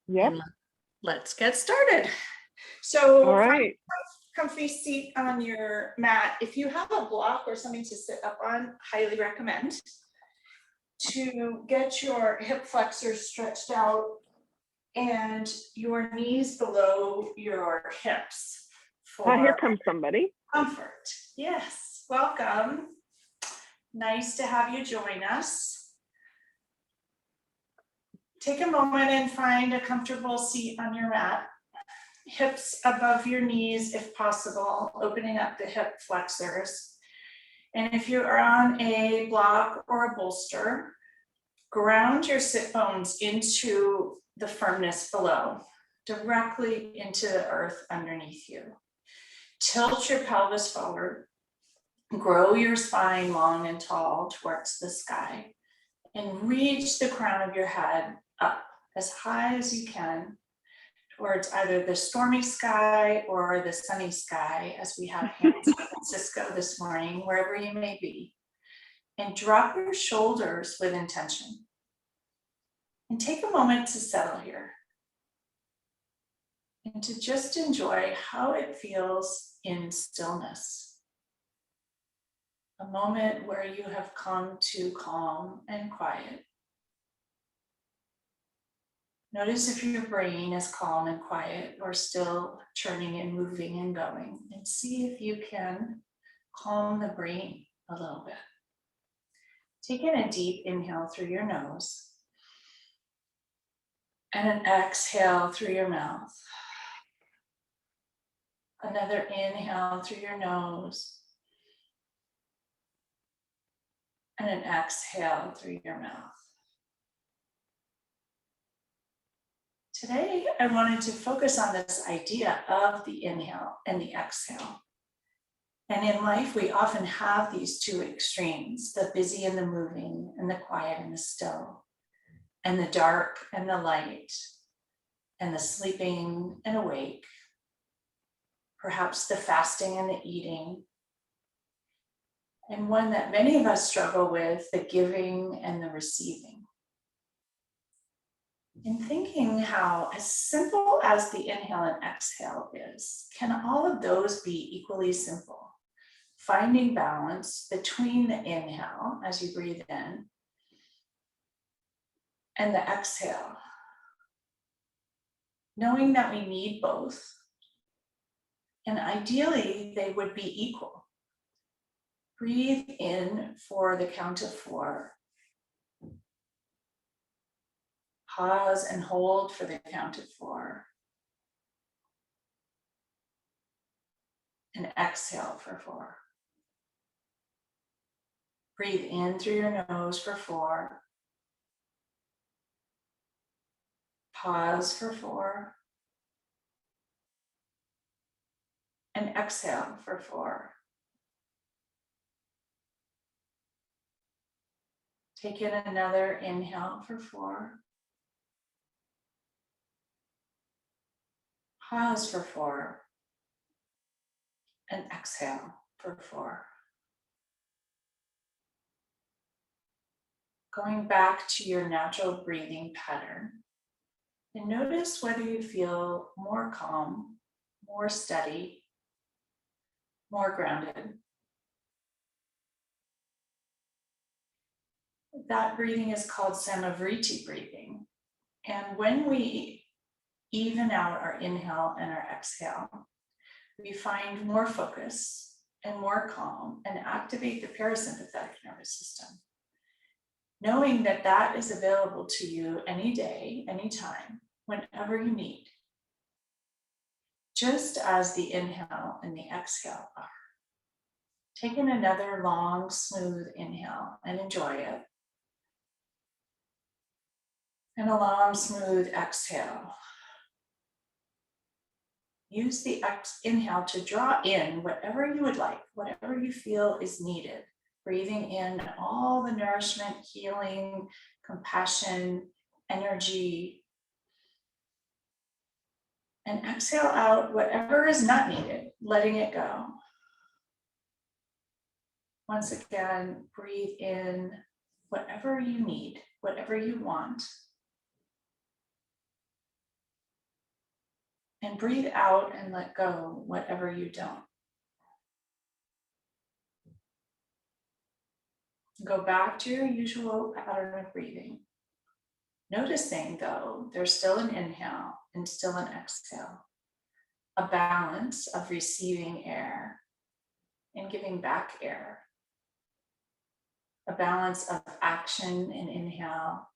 Yep. And let's get started. So All find right. a comfy seat on your mat. If you have a block or something to sit up on, highly recommend to get your hip flexors stretched out and your knees below your hips for Here comes somebody. comfort. Yes, welcome. Nice to have you join us. Take a moment and find a comfortable seat on your mat. Hips above your knees if possible, opening up the hip flexors. And if you are on a block or a bolster, ground your sit bones into the firmness below, directly into the earth underneath you. Tilt your pelvis forward, grow your spine long and tall towards the sky, and reach the crown of your head up as high as you can towards either the stormy sky or the sunny sky, as we have here in San Francisco this morning, wherever you may be. And drop your shoulders with intention. And take a moment to settle here. And to just enjoy how it feels in stillness. A moment where you have come to calm and quiet. Notice if your brain is calm and quiet or still churning and moving and going, and see if you can calm the brain a little bit. Take in a deep inhale through your nose and an exhale through your mouth. Another inhale through your nose and an exhale through your mouth. Today, I wanted to focus on this idea of the inhale and the exhale. And in life, we often have these two extremes, the busy and the moving, and the quiet and the still, and the dark and the light, and the sleeping and awake, perhaps the fasting and the eating, and one that many of us struggle with, the giving and the receiving. In thinking how as simple as the inhale and exhale is, can all of those be equally simple? Finding balance between the inhale as you breathe in and the exhale. Knowing that we need both, and ideally they would be equal. Breathe in for the count of 4. Pause and hold for the count of 4. And exhale for 4. Breathe in through your nose for 4. Pause for 4. And exhale for 4. Take in another inhale for 4. Pause for 4. And exhale for 4. Going back to your natural breathing pattern, and notice whether you feel more calm, more steady, more grounded. That breathing is called samavriti breathing. And when we even out our inhale and our exhale, we find more focus and more calm and activate the parasympathetic nervous system. Knowing that that is available to you any day, anytime, whenever you need. Just as the inhale and the exhale are. Take in another long, smooth inhale and enjoy it. And a long, smooth exhale. Use the inhale to draw in whatever you would like, whatever you feel is needed. Breathing in all the nourishment, healing, compassion, energy. And exhale out whatever is not needed, letting it go. Once again, breathe in whatever you need, whatever you want. And breathe out and let go whatever you don't. Go back to your usual pattern of breathing. Noticing, though, there's still an inhale and still an exhale. A balance of receiving air and giving back air. A balance of action and inhale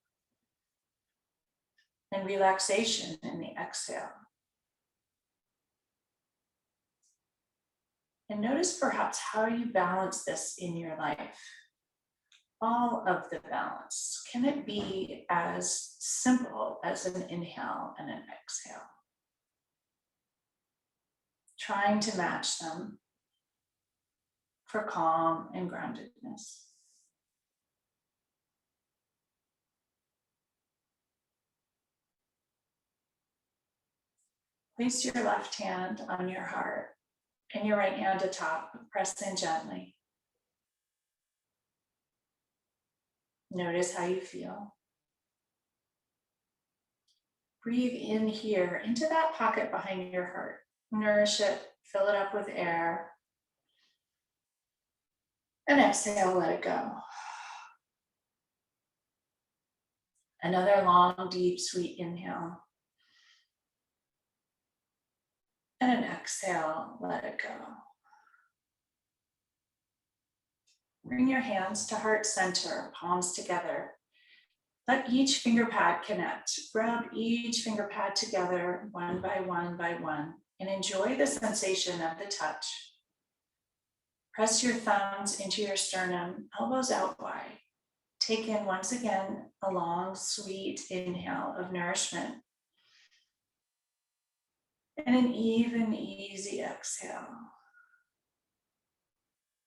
and relaxation in the exhale. And notice perhaps how you balance this in your life. All of the balance. Can it be as simple as an inhale and an exhale? Trying to match them for calm and groundedness. Place your left hand on your heart and your right hand atop. Press in gently. Notice how you feel. Breathe in here into that pocket behind your heart. Nourish it, fill it up with air. And exhale, let it go. Another long, deep, sweet inhale. And an exhale, let it go. Bring your hands to heart center, palms together. Let each finger pad connect. Grab each finger pad together one by one, and enjoy the sensation of the touch. Press your thumbs into your sternum, elbows out wide. Take in once again a long, sweet inhale of nourishment. And an even, easy exhale.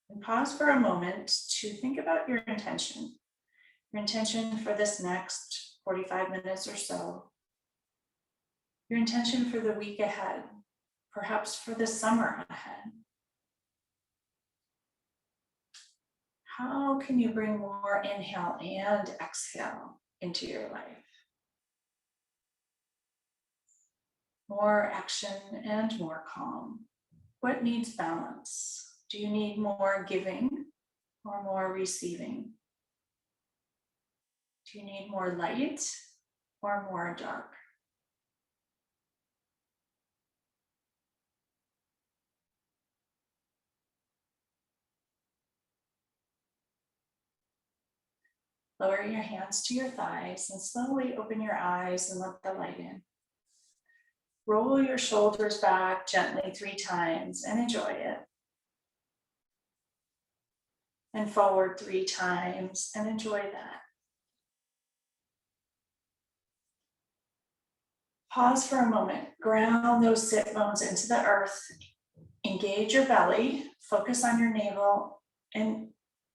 And pause for a moment to think about your intention. Your intention for this next 45 minutes or so. Your intention for the week ahead, perhaps for the summer ahead. How can you bring more inhale and exhale into your life? More action and more calm. What needs balance? Do you need more giving or more receiving? Do you need more light or more dark? Lower your hands to your thighs and slowly open your eyes and let the light in. Roll your shoulders back gently 3 times and enjoy it. And forward 3 times and enjoy that. Pause for a moment. Ground those sit bones into the earth. Engage your belly. Focus on your navel and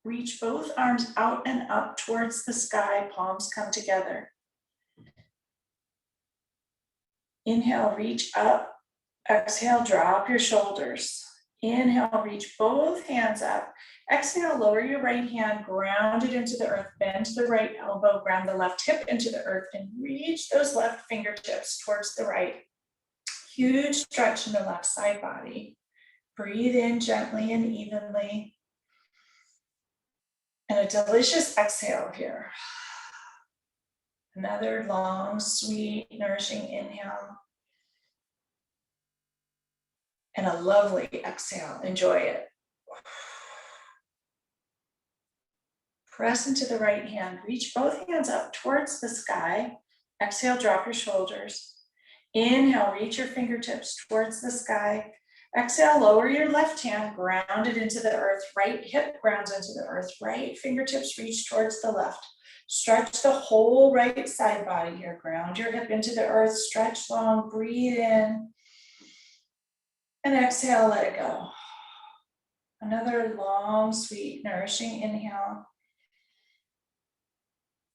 reach both arms out and up towards the sky. Palms come together. Inhale, reach up. Exhale, drop your shoulders. Inhale, reach both hands up. Exhale, lower your right hand, ground it into the earth, bend the right elbow, ground the left hip into the earth, and reach those left fingertips towards the right. Huge stretch in the left side body. Breathe in gently and evenly. And a delicious exhale here. Another long, sweet, nourishing inhale. And a lovely exhale. Enjoy it. Press into the right hand. Reach both hands up towards the sky. Exhale, drop your shoulders. Inhale, reach your fingertips towards the sky. Exhale, lower your left hand, ground it into the earth. Right hip grounds into the earth. Right fingertips reach towards the left. Stretch the whole right side body here. Ground your hip into the earth. Stretch long. Breathe in. And exhale, let it go. Another long, sweet, nourishing inhale.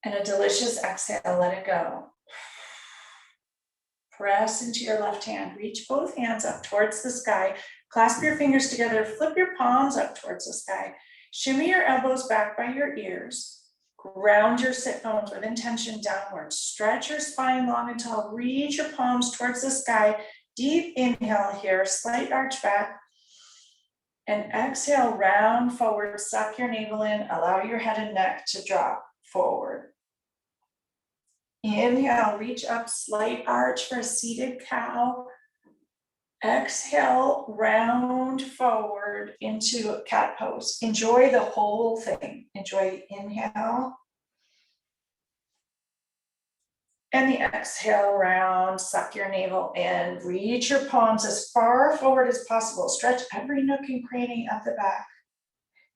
And a delicious exhale, let it go. Press into your left hand. Reach both hands up towards the sky. Clasp your fingers together. Flip your palms up towards the sky. Shimmy your elbows back by your ears. Ground your sit bones with intention downwards. Stretch your spine long and tall. Reach your palms towards the sky. Deep inhale here, slight arch back. And exhale, round forward, suck your navel in, allow your head and neck to drop forward. Inhale, reach up, slight arch for a seated cow. Exhale, round forward into cat pose. Enjoy the whole thing. Enjoy the inhale. And the exhale, round, suck your navel in, reach your palms as far forward as possible. Stretch every nook and cranny at the back.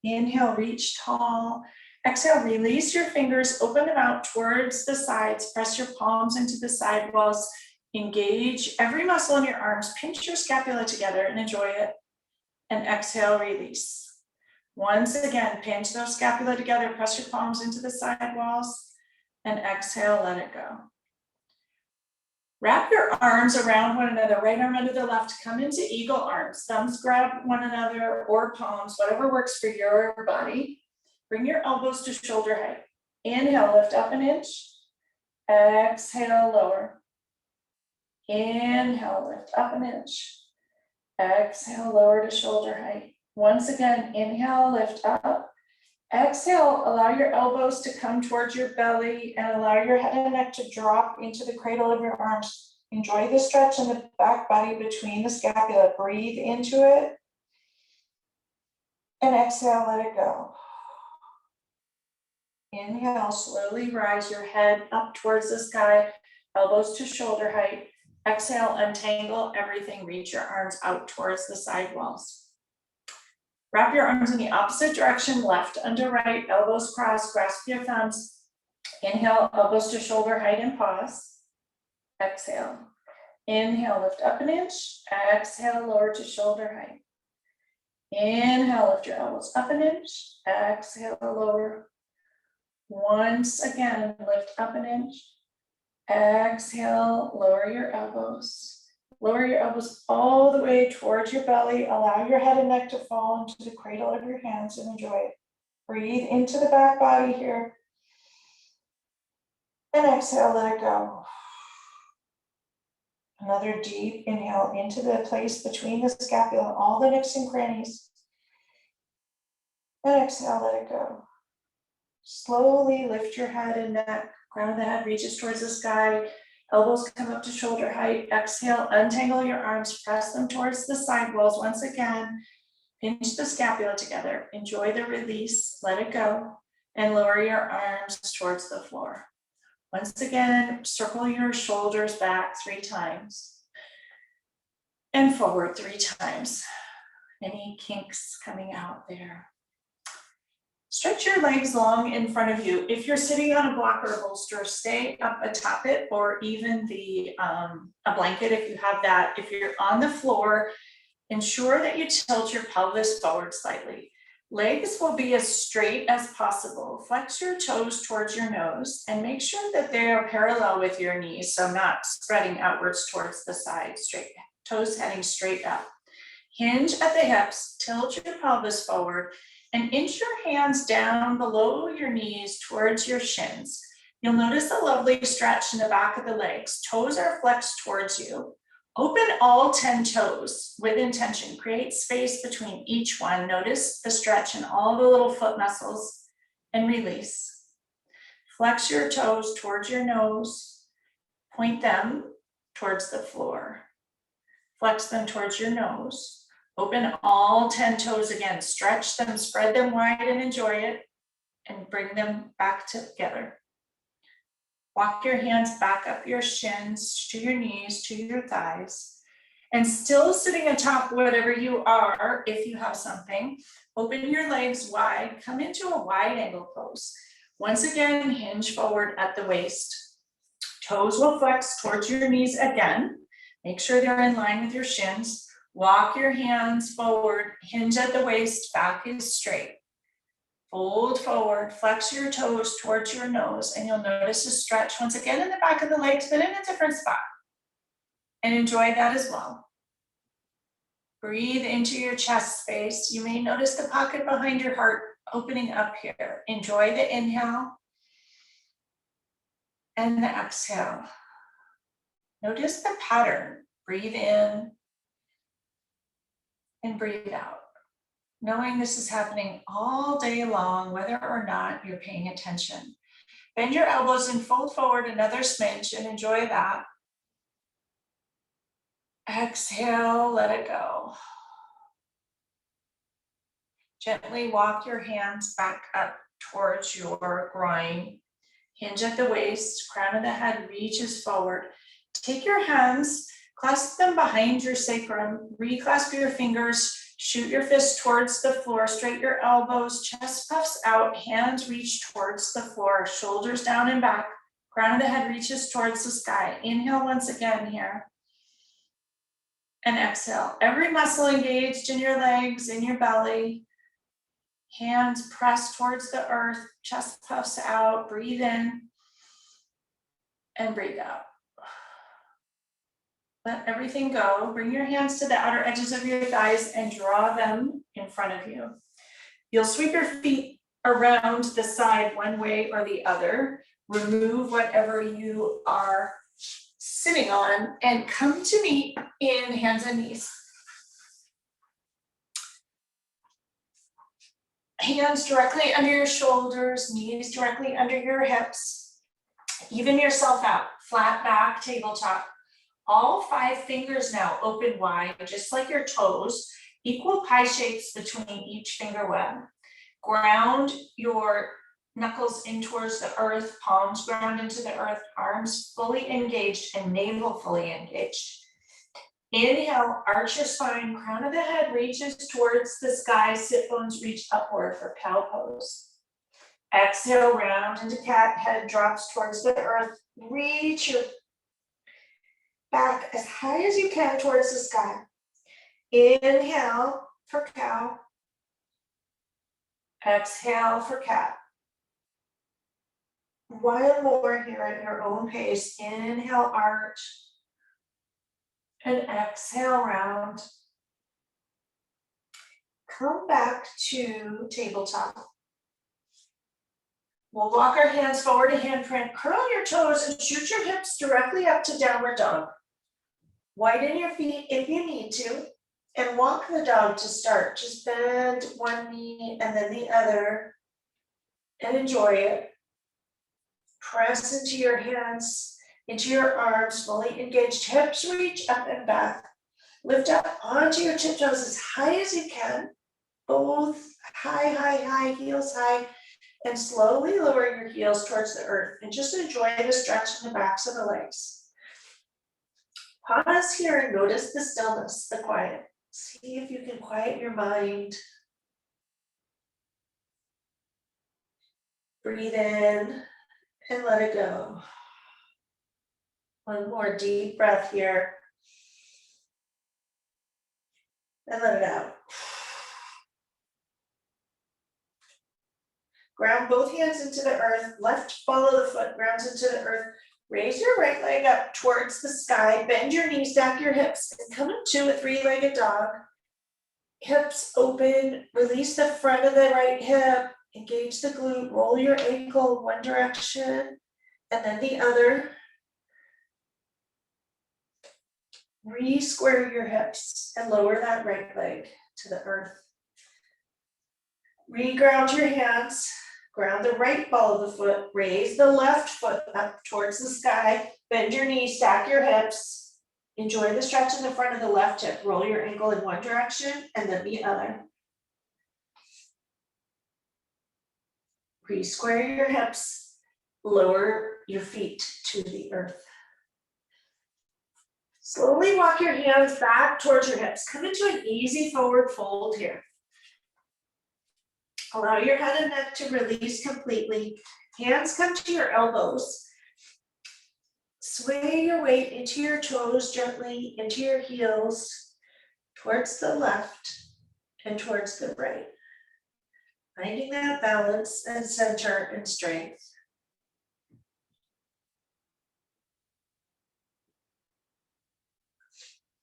Inhale, reach tall. Exhale, release your fingers, open them out towards the sides, press your palms into the side walls, engage every muscle in your arms, pinch your scapula together and enjoy it. And exhale, release. Once again, pinch those scapula together, press your palms into the side walls, and exhale, let it go. Wrap your arms around one another, right arm under the left, come into eagle arms, thumbs grab one another or palms, whatever works for your body. Bring your elbows to shoulder height. Inhale, lift up an inch. Exhale, lower. Inhale, lift up an inch. Exhale, lower to shoulder height. Once again, inhale, lift up. Exhale, allow your elbows to come towards your belly and allow your head and neck to drop into the cradle of your arms. Enjoy the stretch in the back body between the scapula. Breathe into it. And exhale, let it go. Inhale, slowly rise your head up towards the sky, elbows to shoulder height. Exhale, untangle everything, reach your arms out towards the side walls. Wrap your arms in the opposite direction, left under right, elbows crossed, grasp your thumbs. Inhale, elbows to shoulder height and pause. Exhale. Inhale, lift up an inch. Exhale, lower to shoulder height. Inhale, lift your elbows up an inch. Exhale, lower. Once again, lift up an inch. Exhale, lower your elbows. Lower your elbows all the way towards your belly. Allow your head and neck to fall into the cradle of your hands and enjoy it. Breathe into the back body here. And exhale, let it go. Another deep inhale into the place between the scapula, all the nooks and crannies. And exhale, let it go. Slowly lift your head and neck. Crown of the head reaches towards the sky. Elbows come up to shoulder height. Exhale, untangle your arms, press them towards the side walls. Once again, pinch the scapula together. Enjoy the release, let it go, and lower your arms towards the floor. Once again, circle your shoulders back 3 times and forward 3 times. Any kinks coming out there? Stretch your legs long in front of you. If you're sitting on a block or a bolster, stay up atop it, or even a blanket if you have that. If you're on the floor, ensure that you tilt your pelvis forward slightly. Legs will be as straight as possible. Flex your toes towards your nose and make sure that they are parallel with your knees, so not spreading outwards towards the side, straight, toes heading straight up. Hinge at the hips, tilt your pelvis forward, and inch your hands down below your knees towards your shins. You'll notice a lovely stretch in the back of the legs. Toes are flexed towards you. Open all 10 toes with intention. Create space between each one. Notice the stretch in all the little foot muscles and release. Flex your toes towards your nose. Point them towards the floor. Flex them towards your nose. Open all 10 toes again. Stretch them, spread them wide and enjoy it. And bring them back together. Walk your hands back up your shins, to your knees, to your thighs. And still sitting atop whatever you are, if you have something, open your legs wide, come into a wide angle pose. Once again, hinge forward at the waist. Toes will flex towards your knees again. Make sure they're in line with your shins. Walk your hands forward, hinge at the waist, back is straight. Fold forward, flex your toes towards your nose, and you'll notice a stretch once again in the back of the legs, but in a different spot. And enjoy that as well. Breathe into your chest space. You may notice the pocket behind your heart opening up here. Enjoy the inhale and the exhale. Notice the pattern Breathe in and breathe out. Knowing this is happening all day long, whether or not you're paying attention. Bend your elbows and fold forward another smidge and enjoy that. Exhale, let it go. Gently walk your hands back up towards your groin. Hinge at the waist, crown of the head reaches forward. Take your hands, clasp them behind your sacrum, reclasp your fingers, shoot your fists towards the floor, straight your elbows, chest puffs out, hands reach towards the floor, shoulders down and back, crown of the head reaches towards the sky. Inhale once again here. And exhale. Every muscle engaged in your legs, in your belly. Hands pressed towards the earth, chest puffs out, breathe in and breathe out. Let everything go. Bring your hands to the outer edges of your thighs and draw them in front of you. You'll sweep your feet around the side one way or the other. Remove whatever you are sitting on and come to meet in hands and knees. Hands directly under your shoulders, knees directly under your hips. Even yourself out, flat back, tabletop. All 5 fingers now open wide, just like your toes, equal pie shapes between each finger web. Ground your knuckles in towards the earth, palms ground into the earth, arms fully engaged and navel fully engaged. Inhale, arch your spine, crown of the head reaches towards the sky, sit bones reach upward for cow pose. Exhale, round into cat, head drops towards the earth, reach your back as high as you can towards the sky. Inhale for cow. Exhale for cat. One more here at your own pace. Inhale, arch. And exhale, round. Come back to tabletop. We'll walk our hands forward to handprint. Curl your toes and shoot your hips directly up to downward dog. Widen your feet if you need to. And walk the dog to start. Just bend one knee and then the other. And enjoy it. Press into your hands, into your arms, fully engaged. Hips reach up and back. Lift up onto your tiptoes as high as you can. Both high, heels high. And slowly lower your heels towards the earth. And just enjoy the stretch in the backs of the legs. Pause here and notice the stillness, the quiet. See if you can quiet your mind. Breathe in and let it go. One more deep breath here. And let it out. Ground both hands into the earth. Left ball of the foot grounds into the earth. Raise your right leg up towards the sky. Bend your knees, stack your hips, and come into a 3-legged dog. Hips open. Release the front of the right hip. Engage the glute. Roll your ankle one direction and then the other. Re-square your hips and lower that right leg to the earth. Re-ground your hands. Ground the right ball of the foot. Raise the left foot up towards the sky. Bend your knees, stack your hips. Enjoy the stretch in the front of the left hip. Roll your ankle in one direction and then the other. Re-square your hips. Lower your feet to the earth. Slowly walk your hands back towards your hips. Come into an easy forward fold here. Allow your head and neck to release completely. Hands come to your elbows. Sway your weight into your toes gently, into your heels, towards the left and towards the right. Finding that balance and center and strength.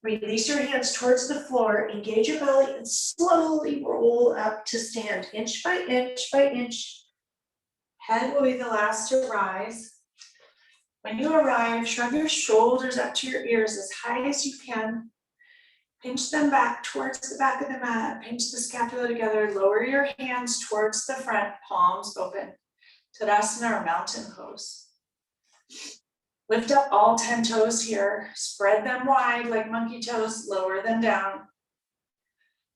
Release your hands towards the floor, engage your belly, and slowly roll up to stand, inch by inch. Head will be the last to rise. When you arrive, shrug your shoulders up to your ears as high as you can. Pinch them back towards the back of the mat. Pinch the scapula together. Lower your hands towards the front, palms open. Tadasana or mountain pose. Lift up all 10 toes here. Spread them wide like monkey toes. Lower them down.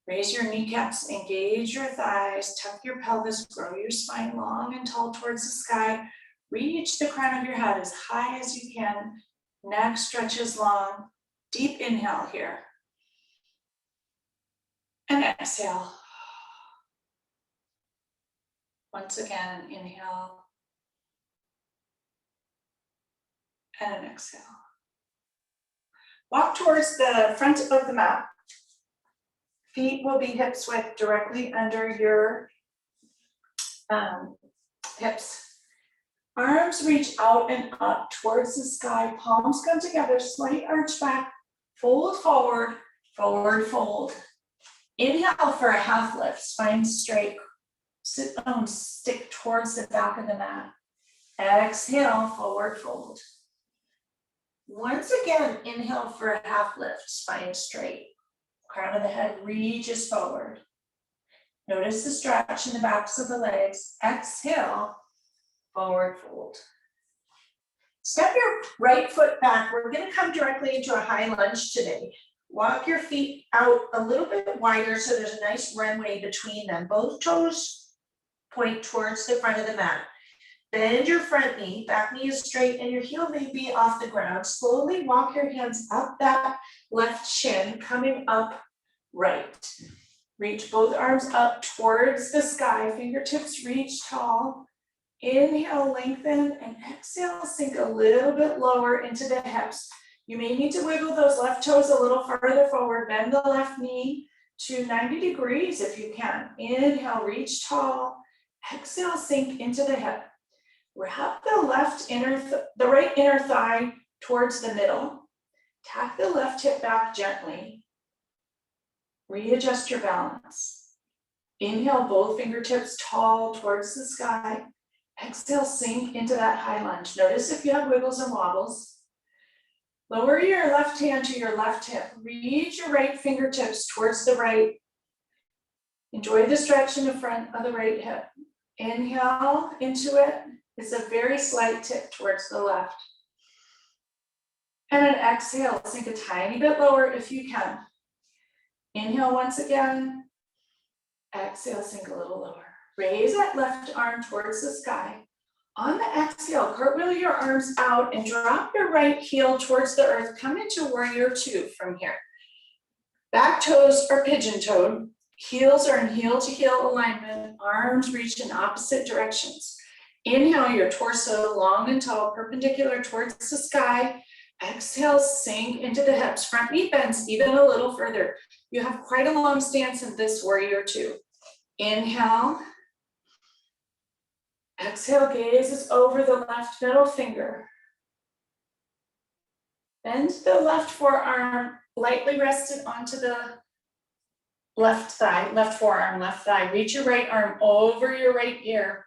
Raise your kneecaps, engage your thighs, tuck your pelvis, grow your spine long and tall towards the sky. Reach the crown of your head as high as you can. Neck stretches long. Deep inhale here. And exhale. Once again, inhale. And exhale. Walk towards the front of the mat. Feet will be hips width directly under your hips. Arms reach out and up towards the sky. Palms come together, slight arch back. Fold forward, forward fold. Inhale for a half lift, spine straight. Sit bones stick towards the back of the mat. Exhale, forward fold. Once again, inhale for a half lift, spine straight. Crown of the head reaches forward. Notice the stretch in the backs of the legs. Exhale, forward fold. Step your right foot back. We're going to come directly into a high lunge today. Walk your feet out a little bit wider so there's a nice runway between them. Both toes point towards the front of the mat. Bend your front knee, back knee is straight, and your heel may be off the ground. Slowly walk your hands up that left shin, coming up right. Reach both arms up towards the sky, fingertips reach tall. Inhale, lengthen, and exhale, sink a little bit lower into the hips. You may need to wiggle those left toes a little farther forward. Bend the left knee to 90 degrees if you can. Inhale, reach tall. Exhale, sink into the hip. Wrap the right inner thigh towards the middle. Tack the left hip back gently. Readjust your balance. Inhale, both fingertips tall towards the sky. Exhale, sink into that high lunge. Notice if you have wiggles and wobbles. Lower your left hand to your left hip. Reach your right fingertips towards the right. Enjoy the stretch in the front of the right hip. Inhale into it. It's a very slight tip towards the left. And an exhale, sink a tiny bit lower if you can. Inhale once again. Exhale, sink a little lower. Raise that left arm towards the sky. On the exhale, cartwheel your arms out and drop your right heel towards the earth. Come into warrior two from here. Back toes are pigeon-toed. Heels are in heel-to-heel alignment. Arms reach in opposite directions. Inhale your torso long and tall, perpendicular towards the sky. Exhale, sink into the hips. Front knee bends even a little further. You have quite a long stance in this warrior two. Inhale. Exhale, gazes over the left middle finger. Bend the left forearm, lightly rested onto the left thigh, left forearm, left thigh. Reach your right arm over your right ear.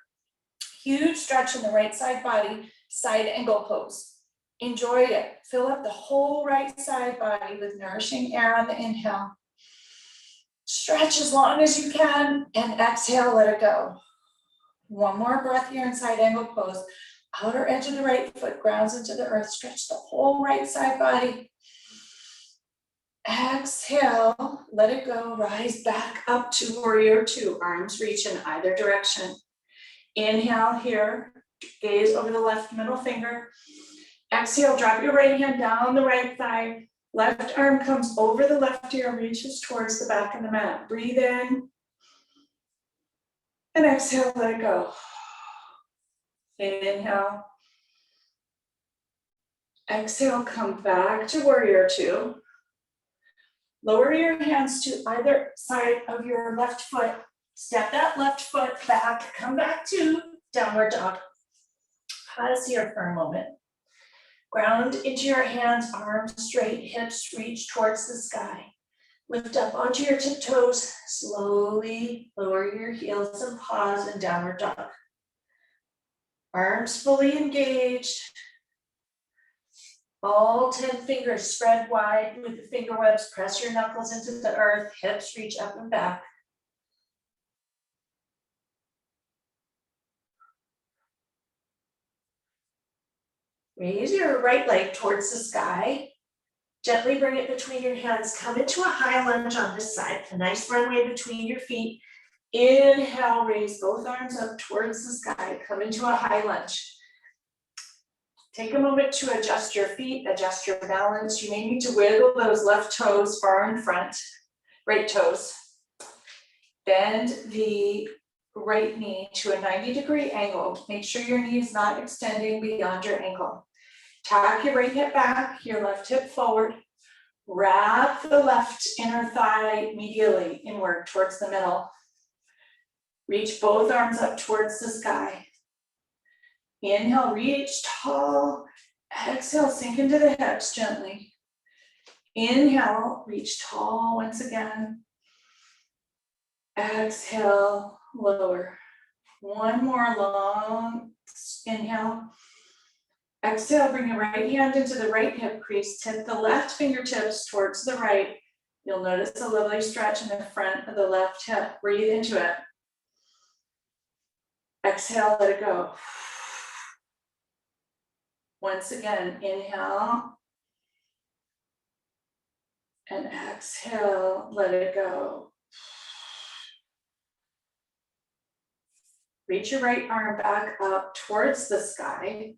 Huge stretch in the right side body, side angle pose. Enjoy it. Fill up the whole right side body with nourishing air on the inhale. Stretch as long as you can and exhale, let it go. One more breath here in side angle pose. Outer edge of the right foot grounds into the earth. Stretch the whole right side body. Exhale, let it go. Rise back up to warrior two. Arms reach in either direction. Inhale here. Gaze over the left middle finger. Exhale, drop your right hand down the right thigh. Left arm comes over the left ear, reaches towards the back of the mat. Breathe in. And exhale, let it go. Inhale. Exhale, come back to warrior two. Lower your hands to either side of your left foot. Step that left foot back. Come back to downward dog. Pause here for a moment. Ground into your hands, arms straight, hips reach towards the sky. Lift up onto your tiptoes. Slowly lower your heels and pause in downward dog. Arms fully engaged. All 10 fingers spread wide with the finger webs. Press your knuckles into the earth. Hips reach up and back. Raise your right leg towards the sky. Gently bring it between your hands. Come into a high lunge on this side. A nice runway between your feet. Inhale, raise both arms up towards the sky. Come into a high lunge. Take a moment to adjust your feet, adjust your balance. You may need to wiggle those left toes far in front, right toes. Bend the right knee to a 90-degree angle. Make sure your knee is not extending beyond your ankle. Tack your right hip back, your left hip forward. Wrap the left inner thigh medially inward towards the middle. Reach both arms up towards the sky. Inhale, reach tall. Exhale, sink into the hips gently. Inhale, reach tall once again. Exhale, lower. One more long inhale. Exhale, bring your right hand into the right hip crease. Tip the left fingertips towards the right. You'll notice a lovely stretch in the front of the left hip. Breathe into it. Exhale, let it go. Once again, inhale. And exhale, let it go. Reach your right arm back up towards the sky.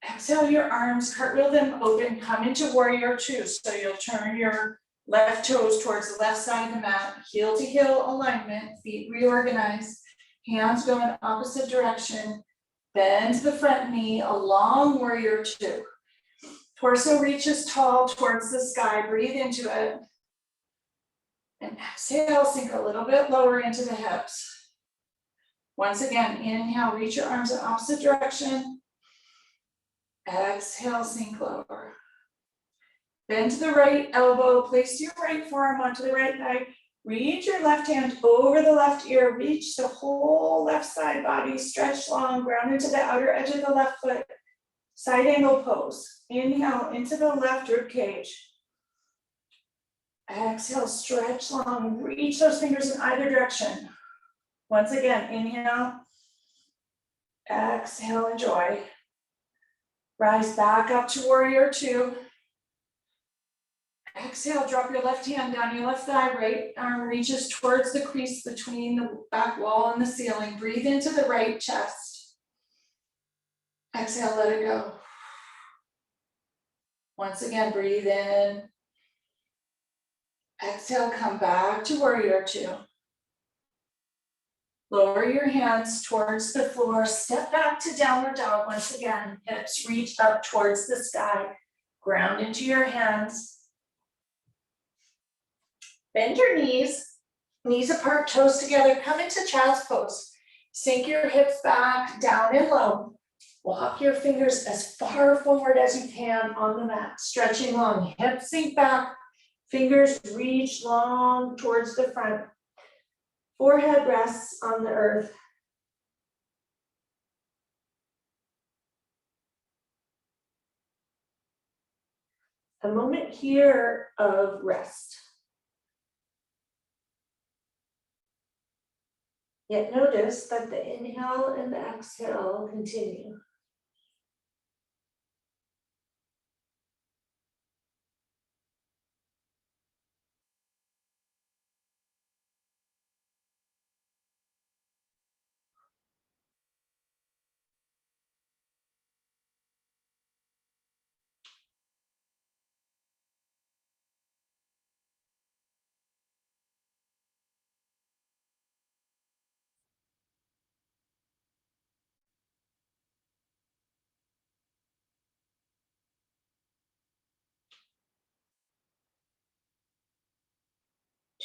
Exhale your arms, cartwheel them open, come into warrior two. So you'll turn your left toes towards the left side of the mat, heel to heel alignment, feet reorganize, hands go in opposite direction, bend the front knee, a long warrior two. Torso reaches tall towards the sky, breathe into it. And exhale, sink a little bit lower into the hips. Once again, inhale, reach your arms in opposite direction. Exhale, sink lower. Bend to the right elbow, place your right forearm onto the right thigh. Reach your left hand over the left ear, reach the whole left side body, stretch long, ground into the outer edge of the left foot. Side angle pose. Inhale into the left rib cage. Exhale, stretch long, reach those fingers in either direction. Once again, inhale. Exhale, enjoy. Rise back up to warrior two. Exhale, drop your left hand down your left thigh, right arm reaches towards the crease between the back wall and the ceiling. Breathe into the right chest. Exhale, let it go. Once again, breathe in. Exhale, come back to warrior two. Lower your hands towards the floor. Step back to downward dog once again. Hips reach up towards the sky. Ground into your hands. Bend your knees. Knees apart, toes together. Come into child's pose. Sink your hips back, down and low. Walk your fingers as far forward as you can on the mat. Stretching long. Hips sink back. Fingers reach long towards the front. Forehead rests on the earth. A moment here of rest. Yet notice that the inhale and the exhale continue.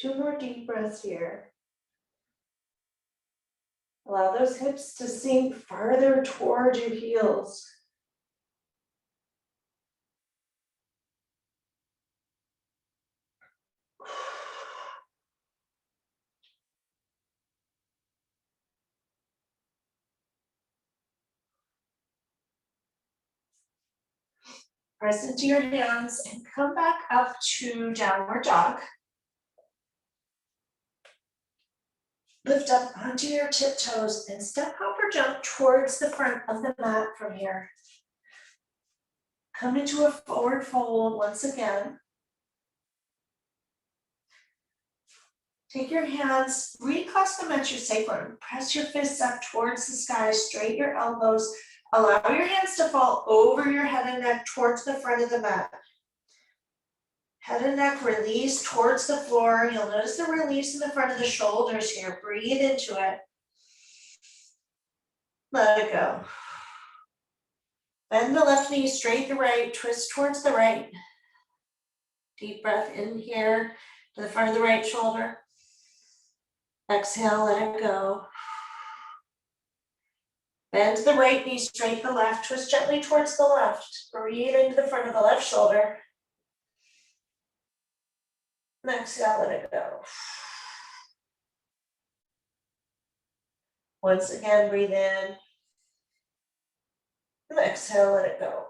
Two more deep breaths here. Allow those hips to sink farther toward your heels. Press into your hands and come back up to downward dog. Lift up onto your tiptoes and step, hop, or jump towards the front of the mat from here. Come into a forward fold once again. Take your hands, reclasp them at your sacrum. Press your fists up towards the sky, straighten your elbows. Allow your hands to fall over your head and neck towards the front of the mat. Head and neck release towards the floor. You'll notice the release in the front of the shoulders here. Breathe into it. Let it go. Bend the left knee, straight the right, twist towards the right. Deep breath in here to the front of the right shoulder. Exhale, let it go. Bend the right knee, straight the left, twist gently towards the left. Breathe into the front of the left shoulder. And exhale, let it go. Once again, breathe in. And exhale, let it go.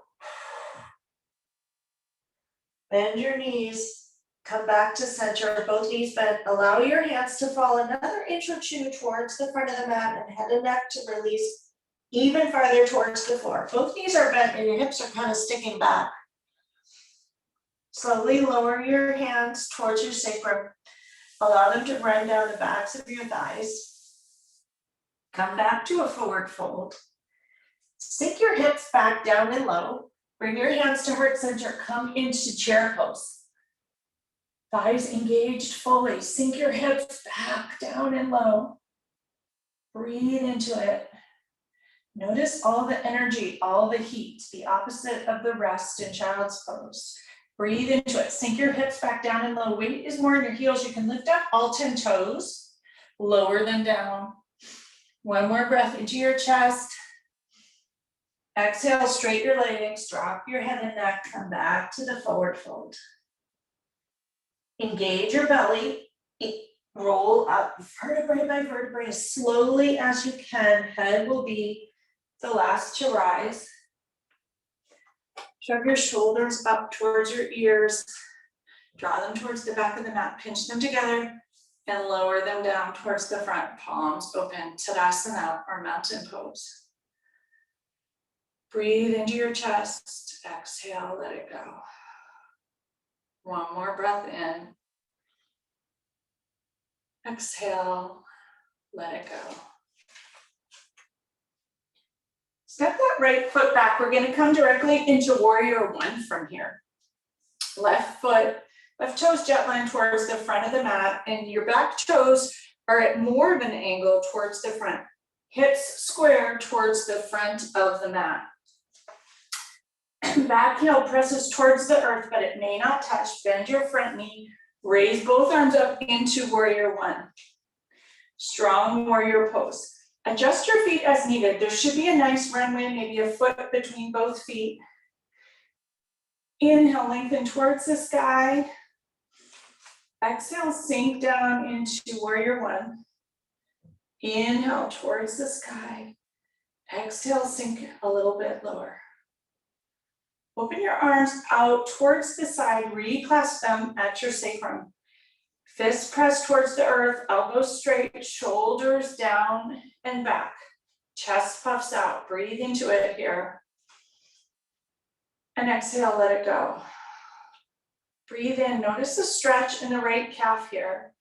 Bend your knees. Come back to center, both knees bent. Allow your hands to fall another inch or two towards the front of the mat and head and neck to release even farther towards the floor. Both knees are bent and your hips are kind of sticking back. Slowly lower your hands towards your sacrum. Allow them to run down the backs of your thighs. Come back to a forward fold. Sink your hips back down and low. Bring your hands to heart center. Come into chair pose. Thighs engaged fully. Sink your hips back down and low. Breathe into it. Notice all the energy, all the heat, the opposite of the rest in child's pose. Breathe into it. Sink your hips back down and low. Weight is more in your heels. You can lift up all 10 toes. Lower them down. One more breath into your chest. Exhale, straight your legs, drop your head and neck, come back to the forward fold. Engage your belly, roll up vertebrae by vertebrae as slowly as you can. Head will be the last to rise. Shrug your shoulders up towards your ears. Draw them towards the back of the mat, pinch them together, and lower them down towards the front, palms open, Tadasana or mountain pose. Breathe into your chest, exhale, let it go. One more breath in. Exhale, let it go. Step that right foot back. We're going to come directly into warrior one from here. Left foot, left toes jet line towards the front of the mat, and your back toes are at more of an angle towards the front. Hips square towards the front of the mat. Back heel presses towards the earth, but it may not touch. Bend your front knee. Raise both arms up into warrior one. Strong warrior pose. Adjust your feet as needed. There should be a nice runway, maybe a foot between both feet. Inhale, lengthen towards the sky. Exhale, sink down into warrior one. Inhale towards the sky. Exhale, sink a little bit lower. Open your arms out towards the side, reclasp them at your sacrum. Fists pressed towards the earth, elbows straight, shoulders down and back. Chest puffs out, breathe into it here. And exhale, let it go. Breathe in, notice the stretch in the right calf here.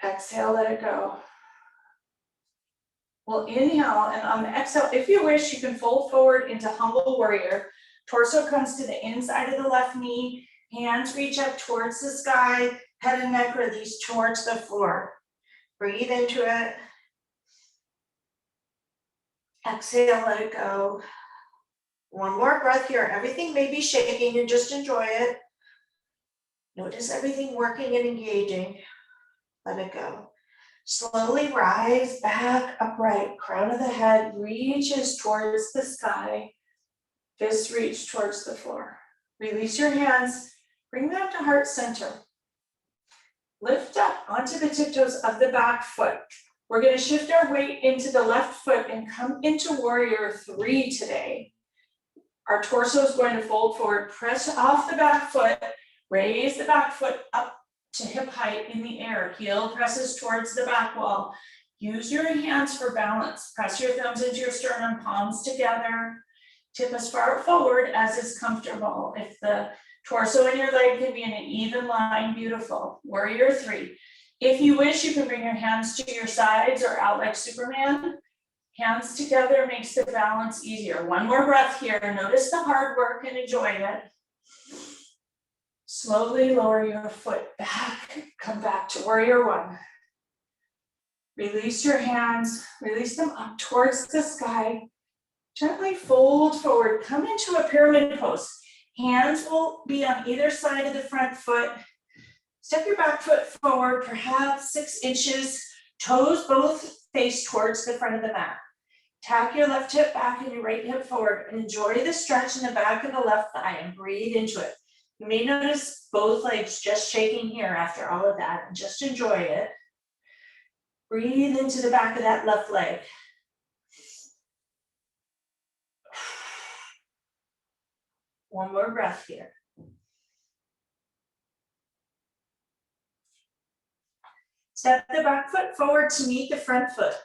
Exhale, let it go. We'll inhale, and on the exhale, if you wish, you can fold forward into humble warrior. Torso comes to the inside of the left knee, hands reach up towards the sky, head and neck release towards the floor. Breathe into it. Exhale, let it go. One more breath here. Everything may be shaking and just enjoy it. Notice everything working and engaging. Let it go. Slowly rise back upright. Crown of the head reaches towards the sky. Fists reach towards the floor. Release your hands. Bring them to heart center. Lift up onto the tiptoes of the back foot. We're going to shift our weight into the left foot and come into warrior three today. Our torso is going to fold forward, press off the back foot, raise the back foot up to hip height in the air. Heel presses towards the back wall. Use your hands for balance. Press your thumbs into your sternum, palms together. Tip as far forward as is comfortable. If the torso and your leg can be in an even line, beautiful. Warrior 3. If you wish, you can bring your hands to your sides or out like Superman. Hands together makes the balance easier. One more breath here. Notice the hard work and enjoy it. Slowly lower your foot back. Come back to warrior 1. Release your hands. Release them up towards the sky. Gently fold forward. Come into a pyramid pose. Hands will be on either side of the front foot. Step your back foot forward, perhaps 6 inches. Toes both face towards the front of the mat. Tack your left hip back and your right hip forward. Enjoy the stretch in the back of the left thigh and breathe into it. You may notice both legs just shaking here after all of that, and just enjoy it. Breathe into the back of that left leg. One more breath here. Step the back foot forward to meet the front foot.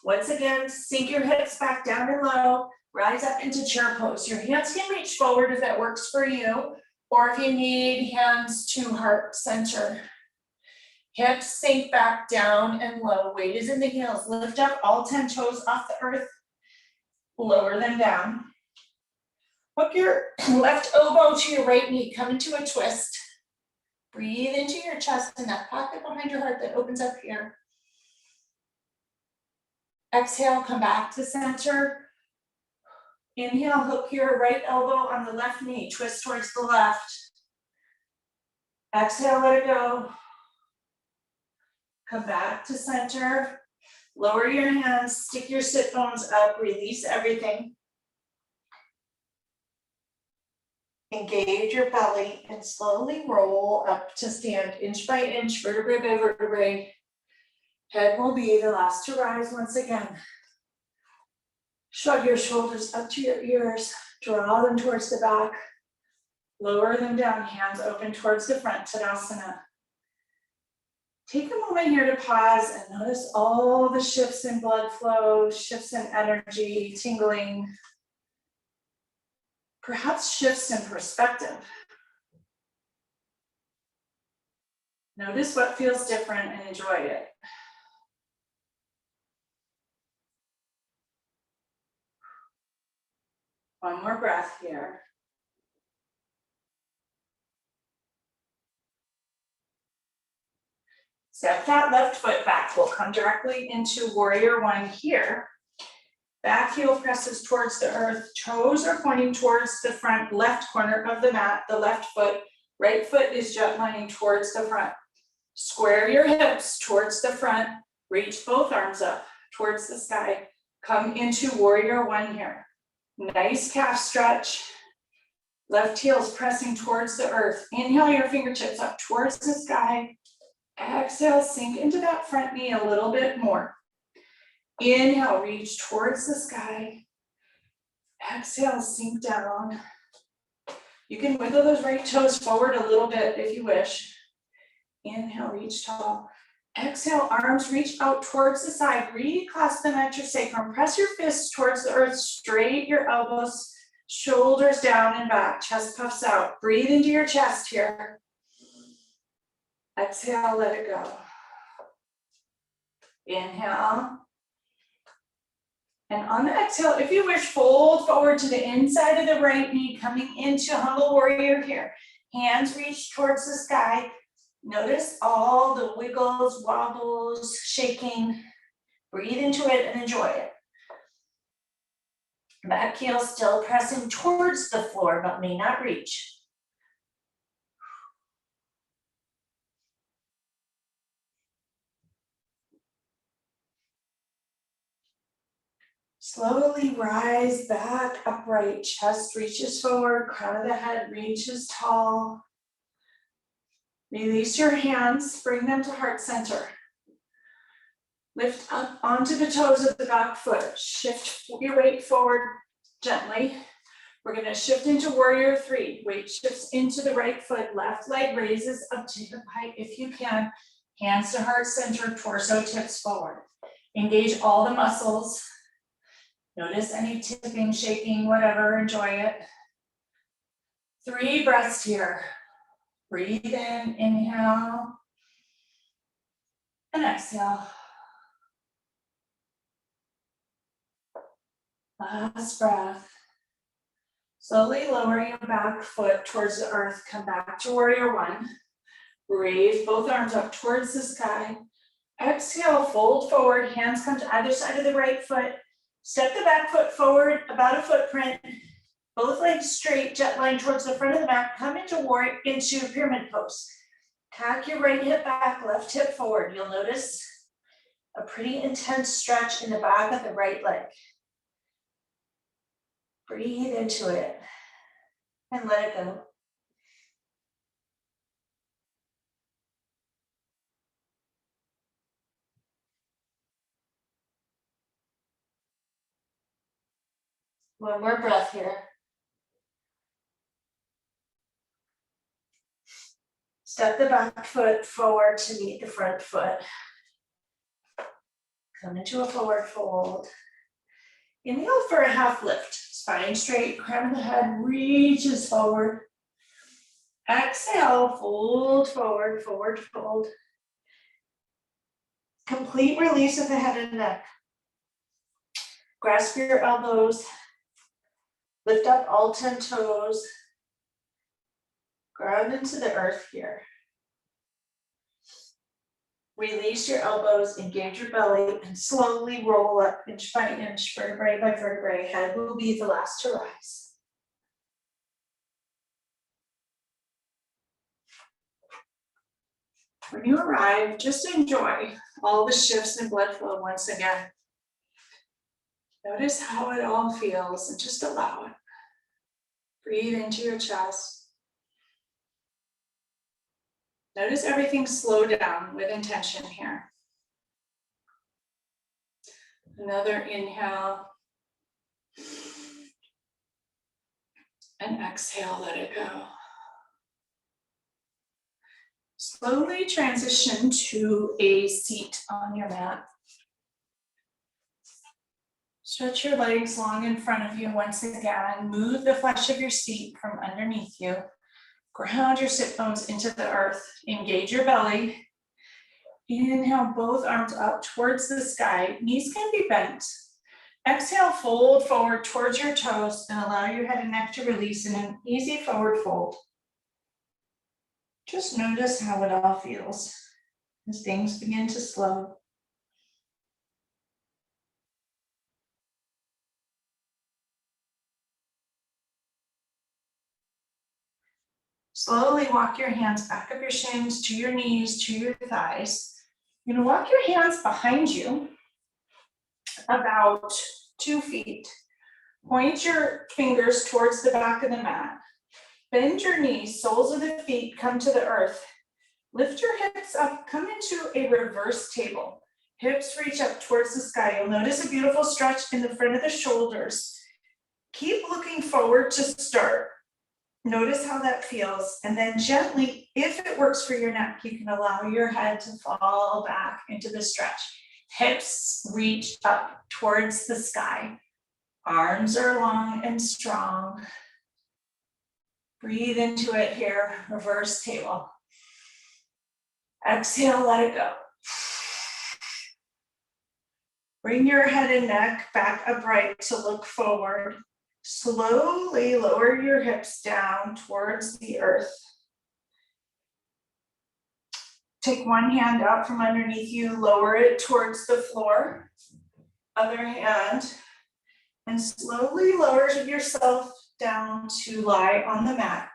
Once again, sink your hips back down and low, rise up into chair pose. Your hands can reach forward if that works for you, or if you need, hands to heart center. Hips sink back down and low. Weight is in the heels. Lift up all 10 toes off the earth. Lower them down. Hook your left elbow to your right knee. Come into a twist. Breathe into your chest and that pocket behind your heart that opens up here. Exhale, come back to center. Inhale, hook your right elbow on the left knee. Twist towards the left. Exhale, let it go. Come back to center. Lower your hands, stick your sit bones up, release everything. Engage your belly and slowly roll up to stand inch by inch, vertebrae by vertebrae. Head will be the last to rise once again. Shrug your shoulders up to your ears, draw them towards the back. Lower them down, hands open towards the front, Tadasana. Take a moment here to pause and notice all the shifts in blood flow, shifts in energy, tingling. Perhaps shifts in perspective. Notice what feels different and enjoy it. One more breath here. Step that left foot back. We'll come directly into warrior 1 here. Back heel presses towards the earth. Toes are pointing towards the front left corner of the mat, the left foot. Right foot is jet lining towards the front. Square your hips towards the front. Reach both arms up towards the sky. Come into warrior 1 here. Nice calf stretch. Left heel's pressing towards the earth. Inhale your fingertips up towards the sky. Exhale, sink into that front knee a little bit more. Inhale, reach towards the sky. Exhale, sink down. You can wiggle those right toes forward a little bit if you wish. Inhale, reach tall. Exhale, arms reach out towards the side. Reclasp them at your sacrum. Press your fists towards the earth. Straight your elbows, shoulders down and back. Chest puffs out. Breathe into your chest here. Exhale, let it go. Inhale. And on the exhale, if you wish, fold forward to the inside of the right knee, coming into humble warrior here. Hands reach towards the sky. Notice all the wiggles, wobbles, shaking. Breathe into it and enjoy it. Back heel still pressing towards the floor, but may not reach. Slowly rise back upright. Chest reaches forward, crown of the head reaches tall. Release your hands, bring them to heart center. Lift up onto the toes of the back foot. Shift your weight forward gently. We're gonna shift into warrior three. Weight shifts into the right foot, left leg raises up to hip height if you can. Hands to heart center, torso tips forward. Engage all the muscles. Notice any tipping, shaking, whatever, enjoy it. 3 breaths here. Breathe in, inhale, and exhale. Last breath. Slowly lower your back foot towards the earth. Come back to warrior one. Raise both arms up towards the sky. Exhale, fold forward. Hands come to either side of the right foot. Step the back foot forward, about a footprint. Both legs straight, jet line towards the front of the mat. Come into pyramid pose. Tack your right hip back, left hip forward. You'll notice a pretty intense stretch in the back of the right leg. Breathe into it and let it go. One more breath here. Step the back foot forward to meet the front foot. Come into a forward fold. Inhale for a half lift. Spine straight, crown of the head reaches forward. Exhale, fold forward, forward fold. Complete release of the head and neck. Grasp your elbows. Lift up all 10 toes. Ground into the earth here. Release your elbows, engage your belly, and slowly roll up inch by inch, vertebrae by vertebrae. Head will be the last to rise. When you arrive, just enjoy all the shifts in blood flow once again. Notice how it all feels and just allow it. Breathe into your chest. Notice everything slow down with intention here. Another inhale. And exhale, let it go. Slowly transition to a seat on your mat. Stretch your legs long in front of you once again. Move the flesh of your seat from underneath you. Ground your sit bones into the earth. Engage your belly. Inhale, both arms up towards the sky. Knees can be bent. Exhale, fold forward towards your toes and allow your head and neck to release in an easy forward fold. Just notice how it all feels as things begin to slow. Slowly walk your hands back up your shins to your knees, to your thighs. You're gonna walk your hands behind you about 2 feet. Point your fingers towards the back of the mat. Bend your knees, soles of the feet come to the earth. Lift your hips up, come into a reverse table. Hips reach up towards the sky. You'll notice a beautiful stretch in the front of the shoulders. Keep looking forward to start. Notice how that feels, and then gently, if it works for your neck, you can allow your head to fall back into the stretch. Hips reach up towards the sky. Arms are long and strong. Breathe into it here, reverse table. Exhale, let it go. Bring your head and neck back upright to look forward. Slowly lower your hips down towards the earth. Take one hand out from underneath you, lower it towards the floor. Other hand, and slowly lower yourself down to lie on the mat.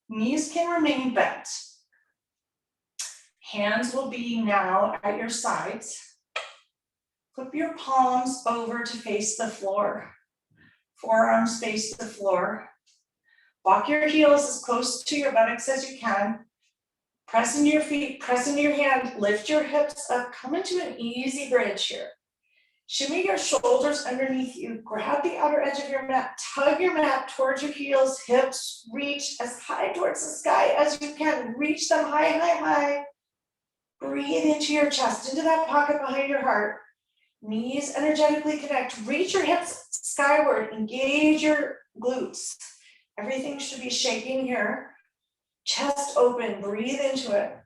Knees can remain bent. Hands will be now at your sides. Flip your palms over to face the floor. Forearms face the floor. Walk your heels as close to your buttocks as you can. Press into your feet, press into your hand, lift your hips up, come into an easy bridge here. Shimmy your shoulders underneath you, grab the outer edge of your mat, tug your mat towards your heels, hips reach as high towards the sky as you can, reach them high, high, high. Breathe into your chest, into that pocket behind your heart. Knees energetically connect, reach your hips skyward, engage your glutes. Everything should be shaking here. Chest open, breathe into it.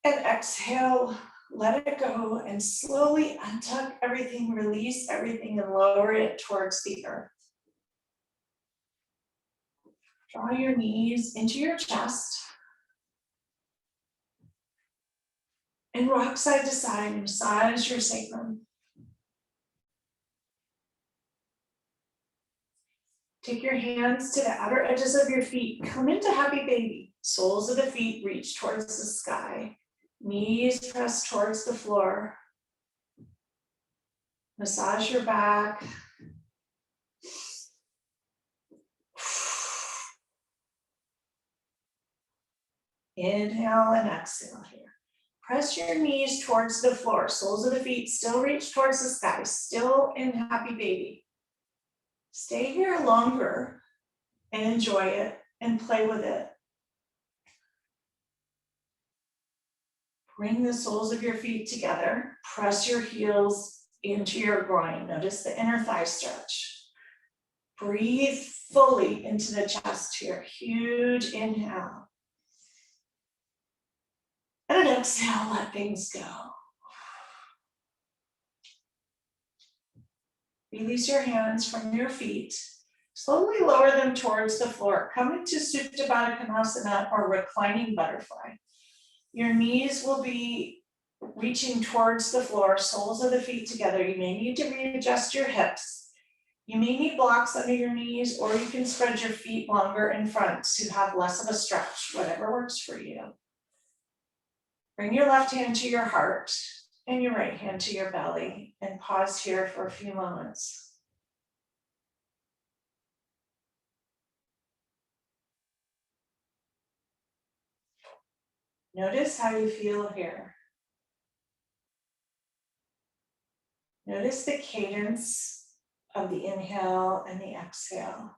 And exhale, let it go, and slowly untuck everything, release everything, and lower it towards the earth. Draw your knees into your chest. And rock side to side, massage your sacrum. Take your hands to the outer edges of your feet. Come into happy baby. Soles of the feet reach towards the sky. Knees press towards the floor. Massage your back. Inhale and exhale here. Press your knees towards the floor. Soles of the feet still reach towards the sky. Still in happy baby. Stay here longer and enjoy it and play with it. Bring the soles of your feet together. Press your heels into your groin. Notice the inner thigh stretch. Breathe fully into the chest here. Huge inhale. And an exhale, let things go. Release your hands from your feet. Slowly lower them towards the floor. Come into Supta Baddha Konasana or reclining butterfly. Your knees will be reaching towards the floor, soles of the feet together. You may need to readjust your hips. You may need blocks under your knees, or you can spread your feet longer in front to have less of a stretch, whatever works for you. Bring your left hand to your heart and your right hand to your belly, and pause here for a few moments. Notice how you feel here. Notice the cadence of the inhale and the exhale.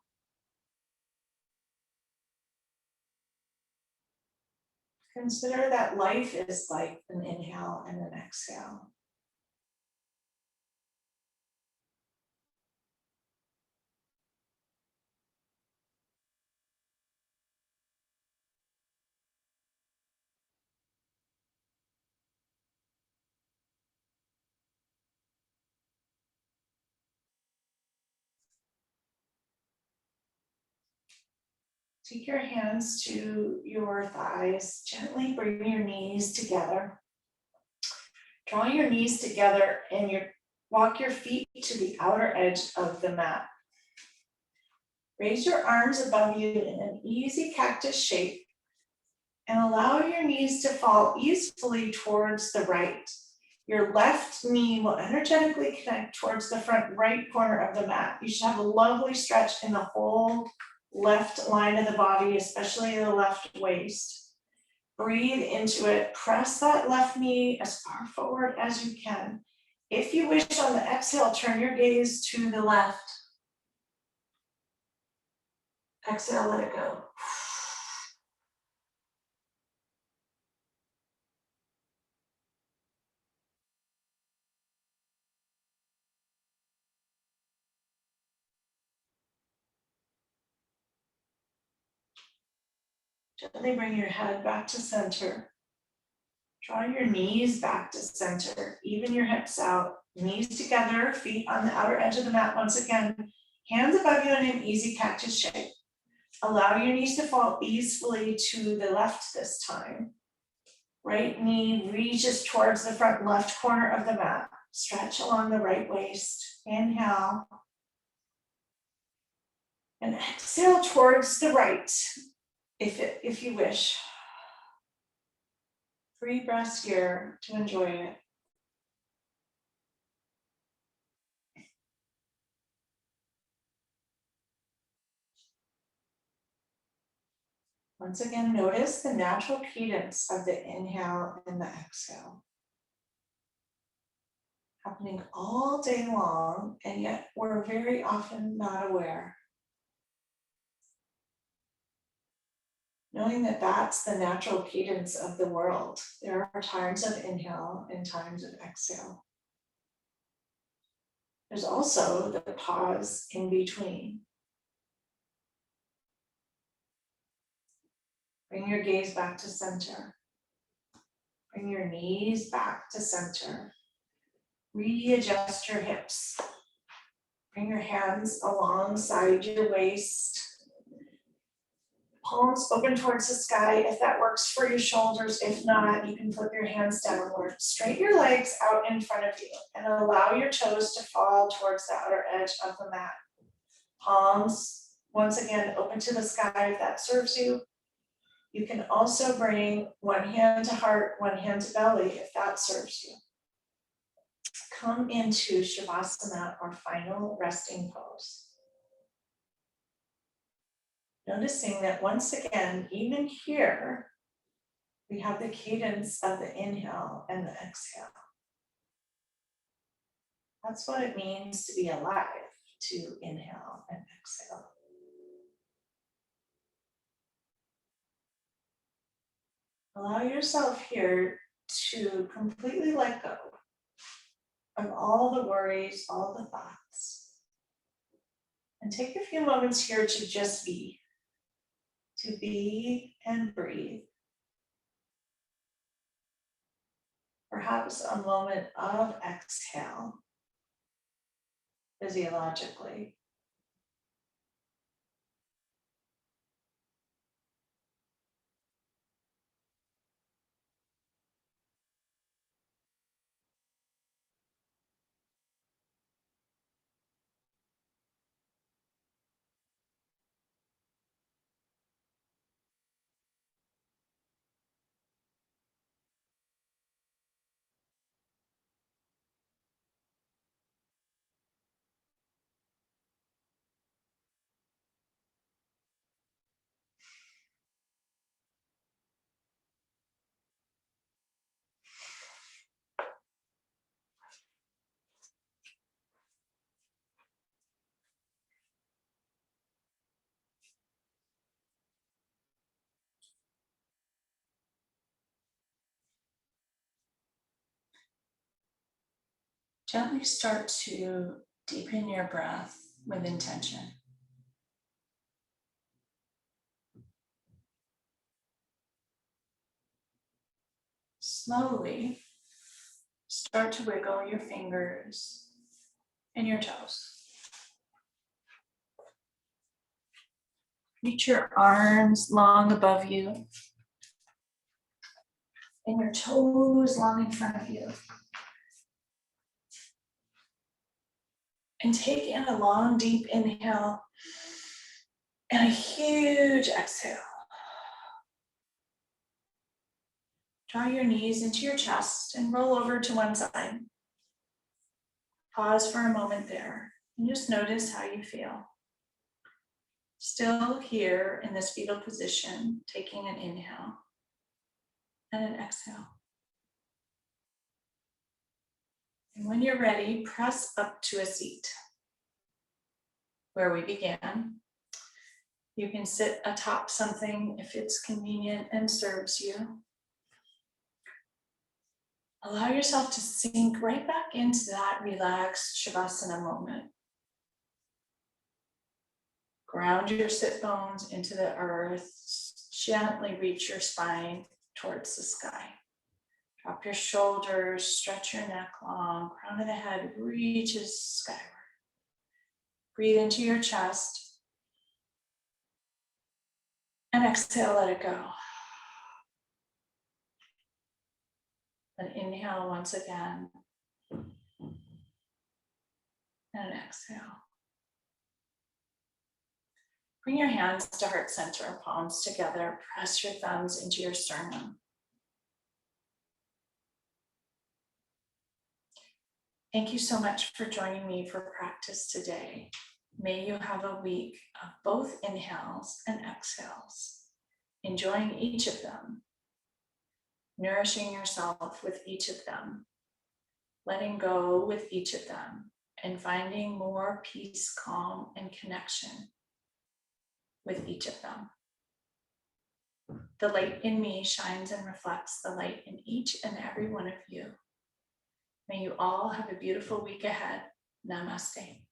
Consider that life is like an inhale and an exhale. Take your hands to your thighs. Gently bring your knees together. Draw your knees together and walk your feet to the outer edge of the mat. Raise your arms above you in an easy cactus shape and allow your knees to fall easily towards the right. Your left knee will energetically connect towards the front right corner of the mat. You should have a lovely stretch in the whole left line of the body, especially the left waist. Breathe into it. Press that left knee as far forward as you can. If you wish, on the exhale, turn your gaze to the left. Exhale, let it go. Gently bring your head back to center. Draw your knees back to center. Even your hips out. Knees together, feet on the outer edge of the mat once again. Hands above you in an easy cactus shape. Allow your knees to fall easily to the left this time. Right knee reaches towards the front left corner of the mat. Stretch along the right waist. Inhale. And exhale towards the right, if you wish. 3 breaths here to enjoy it. Once again, notice the natural cadence of the inhale and the exhale. happening all day long, and yet we're very often not aware. Knowing that that's the natural cadence of the world. There are times of inhale and times of exhale. There's also the pause in between. Bring your gaze back to center. Bring your knees back to center. Readjust your hips. Bring your hands alongside your waist. Palms open towards the sky if that works for your shoulders. If not, you can flip your hands downward. Straighten your legs out in front of you and allow your toes to fall towards the outer edge of the mat. Palms, once again, open to the sky if that serves you. You can also bring one hand to heart, one hand to belly if that serves you. Come into Shavasana, or final resting pose. Noticing that once again, even here, we have the cadence of the inhale and the exhale. That's what it means to be alive, to inhale and exhale. Allow yourself here to completely let go of all the worries, all the thoughts. And take a few moments here to just be. To be and breathe. Perhaps a moment of exhale, physiologically. Gently start to deepen your breath with intention. Slowly start to wiggle your fingers and your toes. Reach your arms long above you and your toes long in front of you. And take in a long, deep inhale and a huge exhale. Draw your knees into your chest and roll over to one side. Pause for a moment there and just notice how you feel. Still here in this fetal position, taking an inhale and an exhale. And when you're ready, press up to a seat. Where we began, you can sit atop something if it's convenient and serves you. Allow yourself to sink right back into that relaxed Shavasana moment. Ground your sit bones into the earth. Gently reach your spine towards the sky. Drop your shoulders, stretch your neck long, crown of the head reaches skyward. Breathe into your chest. And exhale, let it go. And inhale once again. And exhale. Bring your hands to heart center, palms together. Press your thumbs into your sternum. Thank you so much for joining me for practice today. May you have a week of both inhales and exhales, enjoying each of them, nourishing yourself with each of them, letting go with each of them and finding more peace, calm, and connection with each of them. The light in me shines and reflects the light in each and every one of you. May you all have a beautiful week ahead. Namaste.